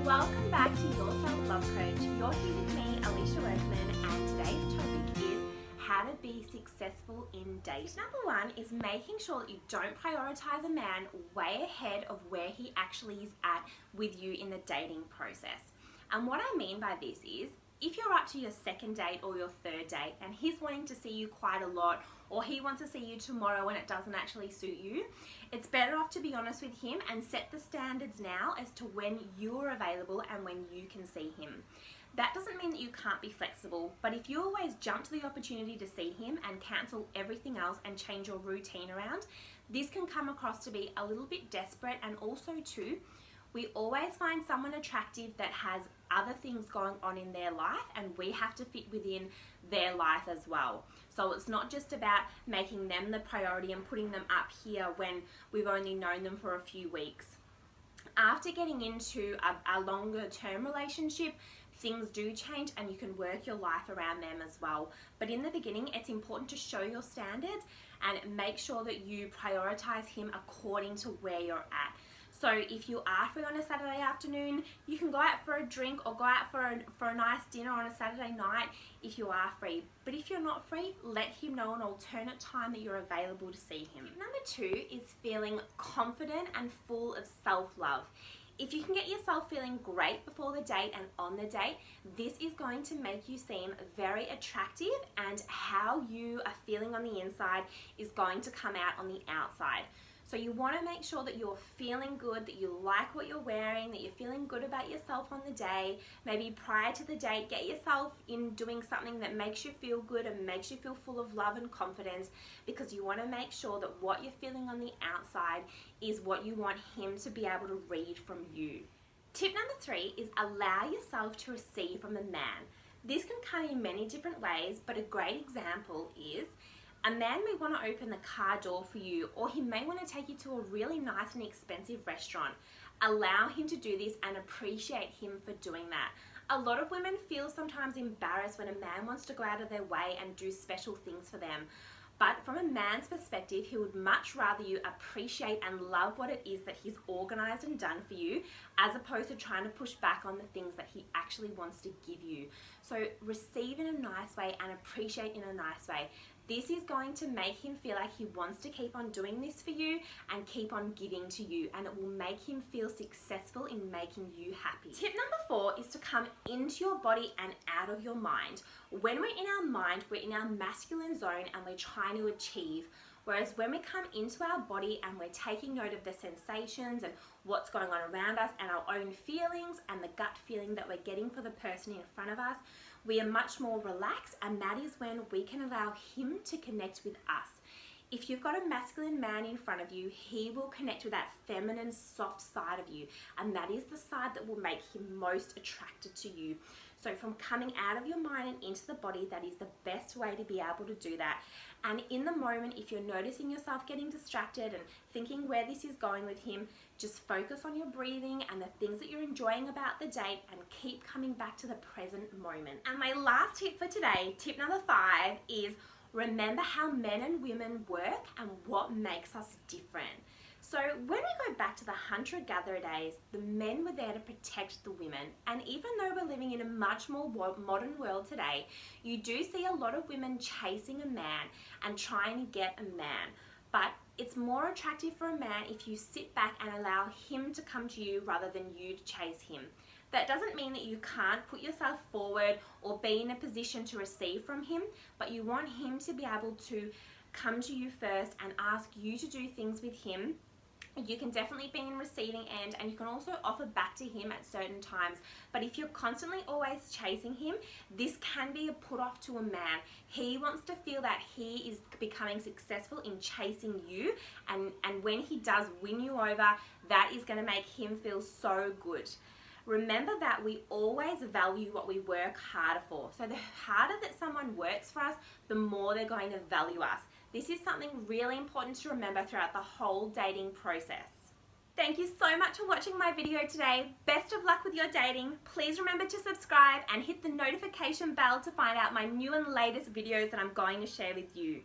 Welcome back to Your Self-Love Coach. You're here with me, Alicia Workman, and today's topic is how to be successful in dating. Number one is making sure that you don't prioritize a man way ahead of where he actually is at with you in the dating process. And what I mean by this is, if you're up to your second date or your third date and he's wanting to see you quite a lot, or he wants to see you tomorrow when it doesn't actually suit you, it's better off to be honest with him and set the standards now as to when you're available and when you can see him. That doesn't mean that you can't be flexible, but if you always jump to the opportunity to see him and cancel everything else and change your routine around, this can come across to be a little bit desperate. And also too, we always find someone attractive that has other things going on in their life, and we have to fit within their life as well. So it's not just about making them the priority and putting them up here when we've only known them for a few weeks. After getting into a longer term relationship, things do change and you can work your life around them as well. But in the beginning, it's important to show your standards and make sure that you prioritize him according to where you're at. So if you are free on a Saturday afternoon, you can go out for a drink or go out for a nice dinner on a Saturday night if you are free. But if you're not free, let him know an alternate time that you're available to see him. Number two is feeling confident and full of self-love. If you can get yourself feeling great before the date and on the date, this is going to make you seem very attractive, and how you are feeling on the inside is going to come out on the outside. So you want to make sure that you're feeling good, that you like what you're wearing, that you're feeling good about yourself on the day. Maybe prior to the date, get yourself in doing something that makes you feel good and makes you feel full of love and confidence, because you want to make sure that what you're feeling on the outside is what you want him to be able to read from you. Tip number three is allow yourself to receive from a man. This can come in many different ways, but a great example is a man may want to open the car door for you, or he may want to take you to a really nice and expensive restaurant. Allow him to do this and appreciate him for doing that. A lot of women feel sometimes embarrassed when a man wants to go out of their way and do special things for them. But from a man's perspective, he would much rather you appreciate and love what it is that he's organized and done for you, as opposed to trying to push back on the things that he actually wants to give you. So receive in a nice way and appreciate in a nice way. This is going to make him feel like he wants to keep on doing this for you and keep on giving to you, and it will make him feel successful in making you happy. Tip number four is to come into your body and out of your mind. When we're in our mind, we're in our masculine zone and we're trying to achieve. Whereas when we come into our body and we're taking note of the sensations and what's going on around us and our own feelings and the gut feeling that we're getting for the person in front of us, we are much more relaxed, and that is when we can allow him to connect with us. If you've got a masculine man in front of you, he will connect with that feminine, soft side of you, and that is the side that will make him most attracted to you. So from coming out of your mind and into the body, that is the best way to be able to do that. And in the moment, if you're noticing yourself getting distracted and thinking where this is going with him, just focus on your breathing and the things that you're enjoying about the date, and keep coming back to the present moment. And my last tip for today, tip number 5, is remember how men and women work and what makes us different. So when we go back to the hunter-gatherer days, the men were there to protect the women. And even though we're living in a much more modern world today, you do see a lot of women chasing a man and trying to get a man. But it's more attractive for a man if you sit back and allow him to come to you rather than you to chase him. That doesn't mean that you can't put yourself forward or be in a position to receive from him, but you want him to be able to come to you first and ask you to do things with him. You can definitely be in receiving end, and you can also offer back to him at certain times. But if you're constantly always chasing him, this can be a put off to a man. He wants to feel that he is becoming successful in chasing you, and when he does win you over, that is going to make him feel so good. Remember that we always value what we work harder for. So the harder that someone works for us, the more they're going to value us. This is something really important to remember throughout the whole dating process. Thank you so much for watching my video today. Best of luck with your dating. Please remember to subscribe and hit the notification bell to find out my new and latest videos that I'm going to share with you.